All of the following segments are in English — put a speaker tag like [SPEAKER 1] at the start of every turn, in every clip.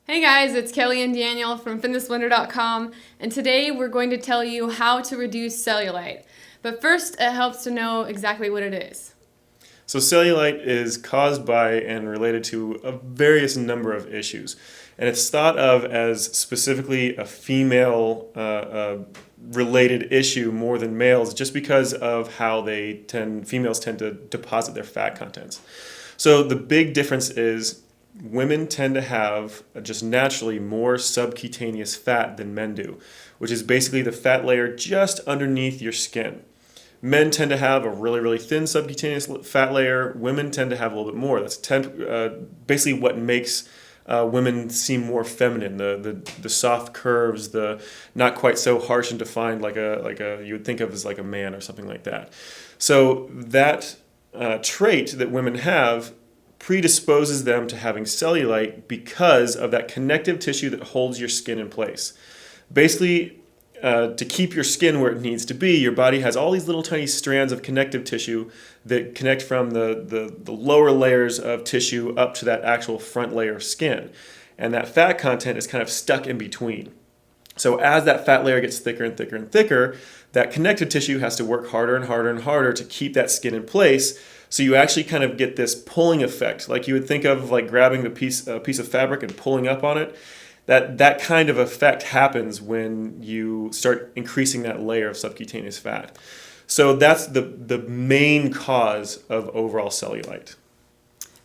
[SPEAKER 1] Hey guys, it's Kelly and Daniel from fitnessblender.com, and today we're going to tell you how to reduce cellulite. But first, it helps to know exactly what it is.
[SPEAKER 2] So cellulite is caused by and related to a various number of issues, and it's thought of as specifically a female related issue more than males, just because of how females tend to deposit their fat contents. So the big difference is women tend to have just naturally more subcutaneous fat than men do, which is basically the fat layer just underneath your skin. Men tend to have a really, really thin subcutaneous fat layer. Women tend to have a little bit more. That's basically what makes women seem more feminine. The soft curves, the not quite so harsh and defined like a you would think of as like a man or something like that. So that trait that women have predisposes them to having cellulite because of that connective tissue that holds your skin in place. Basically, to keep your skin where it needs to be, your body has all these little tiny strands of connective tissue that connect from the lower layers of tissue up to that actual front layer of skin. And that fat content is kind of stuck in between. So as that fat layer gets thicker and thicker and thicker, that connective tissue has to work harder and harder and harder to keep that skin in place. So you actually kind of get this pulling effect, like you would think of like grabbing a piece of fabric and pulling up on it. That kind of effect happens when you start increasing that layer of subcutaneous fat. So that's the main cause of overall cellulite.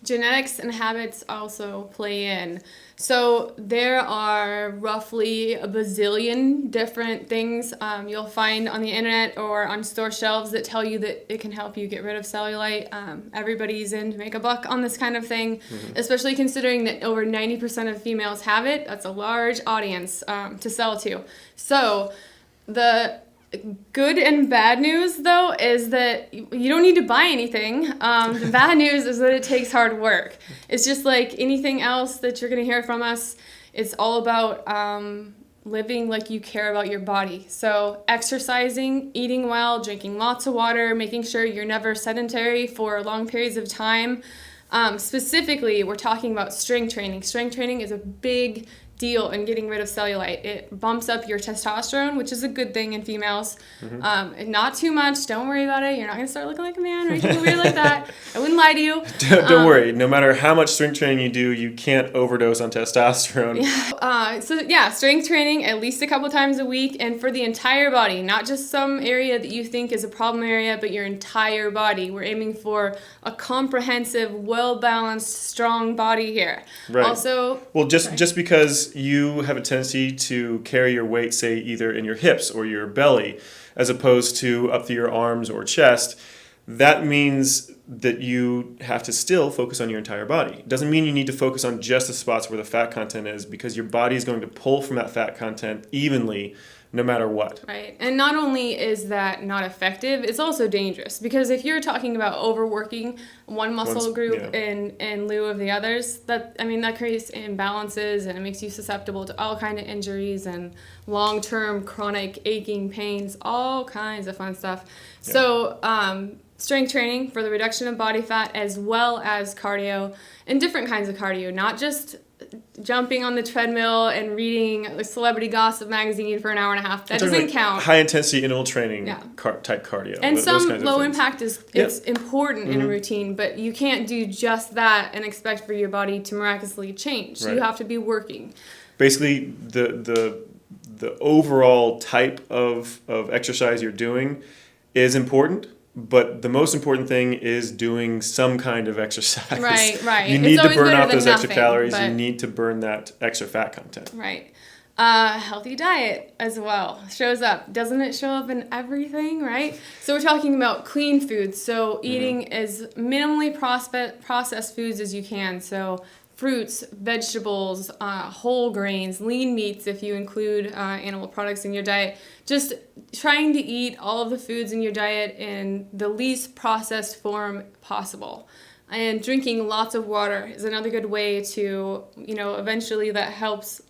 [SPEAKER 1] Genetics and habits also play in. So there are roughly a bazillion different things you'll find on the internet or on store shelves that tell you that it can help you get rid of cellulite. Everybody's in to make a buck on this kind of thing, especially considering that over 90% of females have it. That's a large audience to sell to. So the good and bad news, though, is that you don't need to buy anything. The bad news is that it takes hard work. It's just like anything else that you're going to hear from us. It's all about living like you care about your body. So exercising, eating well, drinking lots of water, making sure you're never sedentary for long periods of time. Specifically, we're talking about strength training. Strength training is a big deal in getting rid of cellulite. It bumps up your testosterone, which is a good thing in females. Not too much. Don't worry about it. You're not going to start looking like a man or anything weird like that. I wouldn't lie to you.
[SPEAKER 2] Don't worry. No matter how much strength training you do, you can't overdose on testosterone.
[SPEAKER 1] Strength training at least a couple times a week and for the entire body, not just some area that you think is a problem area, but your entire body. We're aiming for a comprehensive, well-balanced, strong body here.
[SPEAKER 2] Right.
[SPEAKER 1] Also,
[SPEAKER 2] just because you have a tendency to carry your weight, say, either in your hips or your belly, as opposed to up through your arms or chest, that means that you have to still focus on your entire body. It doesn't mean you need to focus on just the spots where the fat content is, because your body is going to pull from that fat content evenly no matter what.
[SPEAKER 1] Right. And not only is that not effective, it's also dangerous, because if you're talking about overworking one muscle group in lieu of the others, that creates imbalances and it makes you susceptible to all kinds of injuries and long-term chronic aching pains, all kinds of fun stuff. Yeah. So strength training for the reduction of body fat, as well as cardio, and different kinds of cardio, not just jumping on the treadmill and reading a celebrity gossip magazine for an hour and a half. That doesn't count.
[SPEAKER 2] High intensity interval training type cardio.
[SPEAKER 1] And some low impact it's important in a routine, but you can't do just that and expect for your body to miraculously change. Right. You have to be working.
[SPEAKER 2] Basically, the overall type of exercise you're doing is important. But the most important thing is doing some kind of exercise.
[SPEAKER 1] Right.
[SPEAKER 2] You need to burn off those extra calories. You need to burn that extra fat content.
[SPEAKER 1] Right. Healthy diet as well shows up. Doesn't it show up in everything, right? So we're talking about clean foods. So eating as minimally processed foods as you can. So fruits, vegetables, whole grains, lean meats if you include animal products in your diet. Just trying to eat all of the foods in your diet in the least processed form possible. And drinking lots of water is another good way to, eventually that helps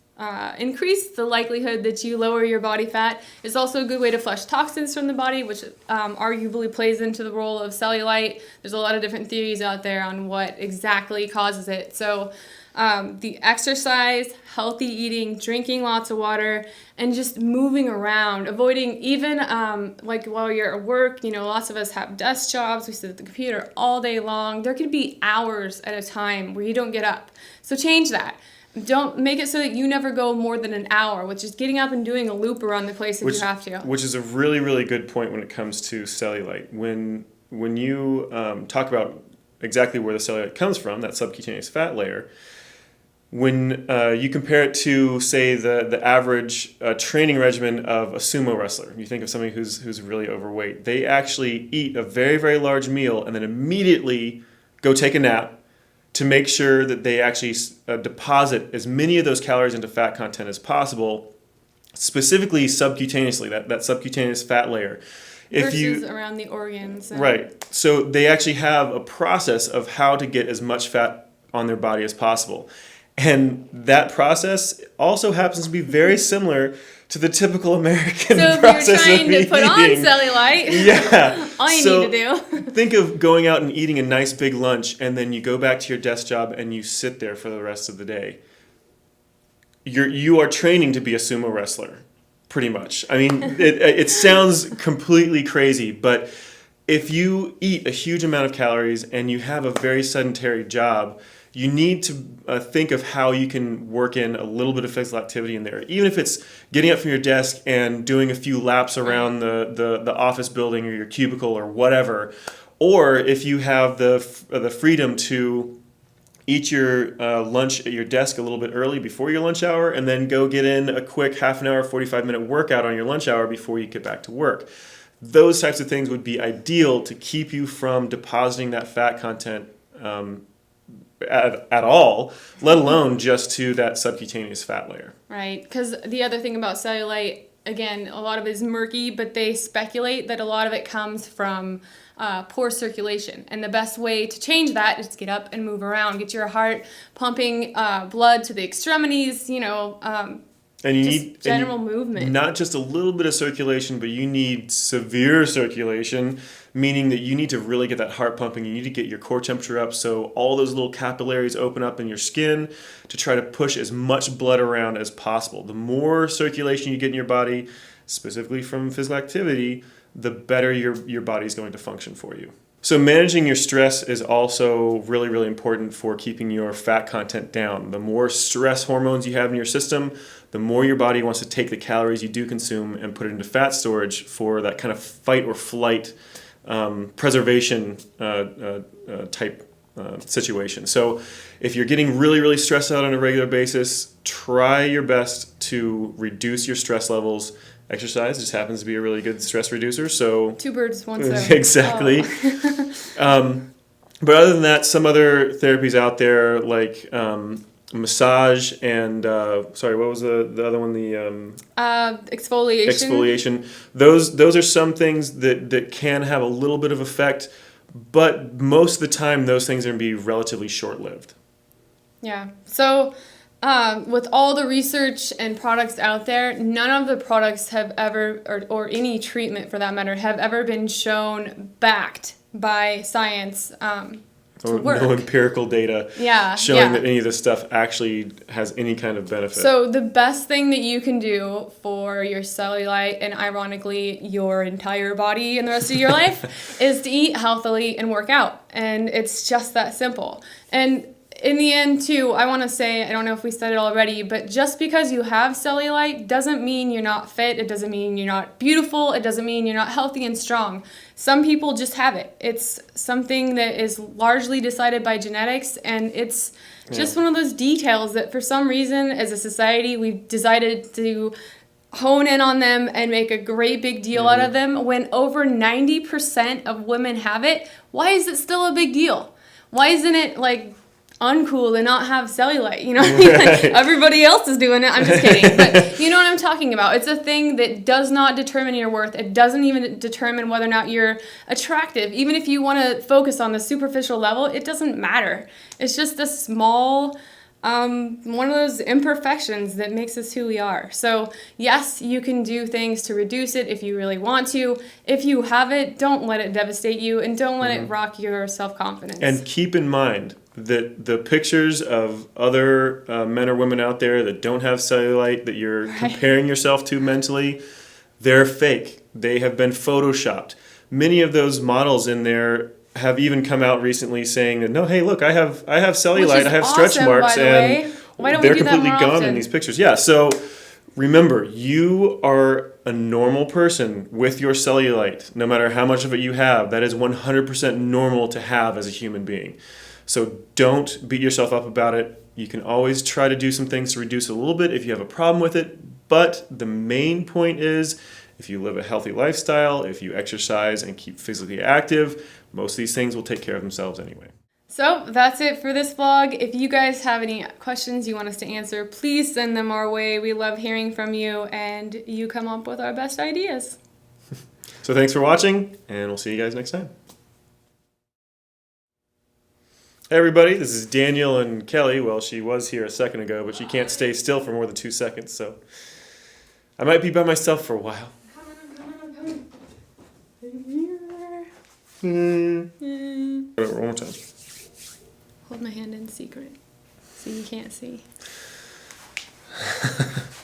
[SPEAKER 1] increase the likelihood that you lower your body fat. It's also a good way to flush toxins from the body, which arguably plays into the role of cellulite. There's a lot of different theories out there on what exactly causes it. So The exercise, healthy eating, drinking lots of water, and just moving around, avoiding even like while you're at work, lots of us have desk jobs, we sit at the computer all day long. There could be hours at a time where you don't get up. So change that. Don't make it so that you never go more than an hour, which is getting up and doing a loop around the place if you have to.
[SPEAKER 2] Which is a really, really good point when it comes to cellulite. When you talk about exactly where the cellulite comes from, that subcutaneous fat layer, when you compare it to, say, the average training regimen of a sumo wrestler, you think of somebody who's really overweight, they actually eat a very, very large meal and then immediately go take a nap to make sure that they actually deposit as many of those calories into fat content as possible, specifically subcutaneously, that subcutaneous fat layer.
[SPEAKER 1] Versus around the organs.
[SPEAKER 2] Right. So they actually have a process of how to get as much fat on their body as possible. And that process also happens to be very similar to the typical American process of eating.
[SPEAKER 1] So if you're trying to put on cellulite,
[SPEAKER 2] yeah.
[SPEAKER 1] all you need to do.
[SPEAKER 2] Think of going out and eating a nice big lunch, and then you go back to your desk job and you sit there for the rest of the day. You are training to be a sumo wrestler, pretty much. I mean, it sounds completely crazy, but if you eat a huge amount of calories and you have a very sedentary job, you need to think of how you can work in a little bit of physical activity in there. Even if it's getting up from your desk and doing a few laps around the office building or your cubicle or whatever. Or if you have the freedom to eat your lunch at your desk a little bit early before your lunch hour and then go get in a quick half an hour, 45-minute workout on your lunch hour before you get back to work. Those types of things would be ideal to keep you from depositing that fat content at all, let alone just to that subcutaneous fat layer.
[SPEAKER 1] Right, because the other thing about cellulite, again, a lot of it is murky, but they speculate that a lot of it comes from poor circulation. And the best way to change that is to get up and move around, get your heart pumping blood to the extremities,
[SPEAKER 2] and you
[SPEAKER 1] just
[SPEAKER 2] need
[SPEAKER 1] general movement.
[SPEAKER 2] Not just a little bit of circulation, but you need severe circulation, meaning that you need to really get that heart pumping. You need to get your core temperature up so all those little capillaries open up in your skin to try to push as much blood around as possible. The more circulation you get in your body, specifically from physical activity, the better your body's going to function for you. So managing your stress is also really, really important for keeping your fat content down. The more stress hormones you have in your system, the more your body wants to take the calories you do consume and put it into fat storage for that kind of fight or flight preservation type situation. So if you're getting really, really stressed out on a regular basis, try your best to reduce your stress levels. Exercise just happens to be a really good stress reducer. So
[SPEAKER 1] two birds, one stone.
[SPEAKER 2] Exactly.
[SPEAKER 1] Oh.
[SPEAKER 2] But other than that, some other therapies out there like massage and what was the other one? The
[SPEAKER 1] exfoliation.
[SPEAKER 2] Exfoliation. Those are some things that can have a little bit of effect, but most of the time those things are going to be relatively short-lived.
[SPEAKER 1] Yeah. So with all the research and products out there, none of the products have ever, or any treatment for that matter, have ever been shown backed by science to work.
[SPEAKER 2] No empirical data showing that any of this stuff actually has any kind of benefit.
[SPEAKER 1] So the best thing that you can do for your cellulite and ironically your entire body and the rest of your life is to eat healthily and work out. And it's just that simple. And in the end, too, I want to say, I don't know if we said it already, but just because you have cellulite doesn't mean you're not fit. It doesn't mean you're not beautiful. It doesn't mean you're not healthy and strong. Some people just have it. It's something that is largely decided by genetics, and it's just one of those details that for some reason, as a society, we've decided to hone in on them and make a great big deal out of them. When over 90% of women have it, why is it still a big deal? Why isn't it like uncool to not have cellulite, Right. Everybody else is doing it. I'm just kidding. But you know what I'm talking about. It's a thing that does not determine your worth. It doesn't even determine whether or not you're attractive. Even if you want to focus on the superficial level, it doesn't matter. It's just a small one of those imperfections that makes us who we are. So yes, you can do things to reduce it if you really want to. If you have it, don't let it devastate you and don't let it rock your self-confidence.
[SPEAKER 2] And keep in mind that the pictures of other men or women out there that don't have cellulite that you're comparing yourself to mentally, they're fake. They have been photoshopped. Many of those models in there have even come out recently saying that, no, hey, look, I have cellulite, I have stretch
[SPEAKER 1] awesome,
[SPEAKER 2] marks,
[SPEAKER 1] by the
[SPEAKER 2] and
[SPEAKER 1] way. Why don't we
[SPEAKER 2] they're
[SPEAKER 1] do that
[SPEAKER 2] completely
[SPEAKER 1] more
[SPEAKER 2] gone in
[SPEAKER 1] often?
[SPEAKER 2] these pictures. Yeah, so remember, you are a normal person with your cellulite. No matter how much of it you have, that is 100% normal to have as a human being. So don't beat yourself up about it. You can always try to do some things to reduce it a little bit if you have a problem with it. But the main point is, if you live a healthy lifestyle, if you exercise and keep physically active, most of these things will take care of themselves anyway.
[SPEAKER 1] So that's it for this vlog. If you guys have any questions you want us to answer, please send them our way. We love hearing from you, and you come up with our best ideas.
[SPEAKER 2] So thanks for watching, and we'll see you guys next time. Hey everybody, this is Daniel and Kelly. Well, she was here a second ago, but she can't stay still for more than 2 seconds, so I might be by myself for a while. One more time.
[SPEAKER 1] Hold my hand in secret so you can't see.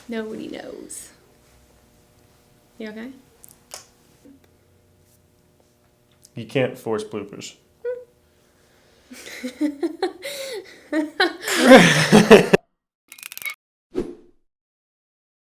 [SPEAKER 1] Nobody knows. You okay?
[SPEAKER 2] You can't force bloopers.